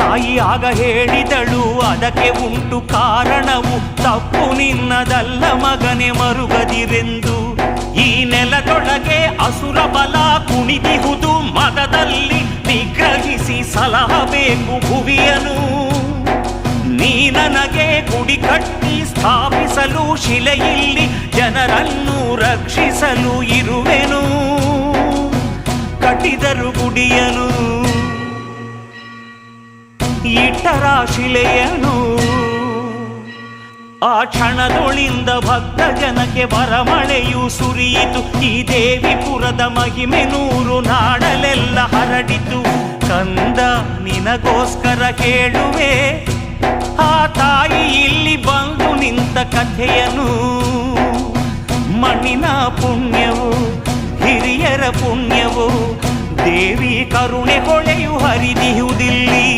ತಾಯಿ ಆಗ ಹೇಳಿದಳು, ಅದಕ್ಕೆ ಉಂಟು ಕಾರಣವು, ತಪ್ಪು ನಿನ್ನದಲ್ಲ ಮಗನೆ ಮರುಗದಿರೆಂದು. ಈ ನೆಲದೊಳಗೆ ಅಸುರ ಬಲ ಕುಣಿದಿಹುದು, ಮದದಲ್ಲಿ ನಿಗ್ರಹಿಸಿ ಸಲಹಬೇಕು ಭುವಿಯನು. ನೀ ನನಗೆ ಗುಡಿ ಕಟ್ಟಿ ಸ್ಥಾಪಿಸಲು, ಶಿಲೆಯಲ್ಲಿ ಜನರನ್ನು ರಕ್ಷಿಸಲು ಇರುವೆನು. ಕಟ್ಟಿದರು ಗುಡಿಯನು, ಇಟ್ಟರ ಶಿಲೆಯನು. ಆ ಕ್ಷಣದೊಳಿಂದ ಭಕ್ತ ಜನಕ್ಕೆ ಬರಮಳೆಯು ಸುರಿಯಿತು. ಈ ದೇವಿಪುರದ ಮಹಿಮೆ ನೂರು ನಾಡಲೆಲ್ಲ ಹರಡಿತು. ಕಂದ ನಿನಗೋಸ್ಕರ ಕೇಳುವೆ, ಆ ತಾಯಿ ಇಲ್ಲಿ ಬಂದು ನಿಂತ ಕಥೆಯನು. ಮಣ್ಣಿನ ಪುಣ್ಯವು, ಹಿರಿಯರ ಪುಣ್ಯವು, ದೇವಿ ಕರುಣೆ ಹೊಳೆಯು ಹರಿದಿಯುವುದಿಲ್ಲಿ.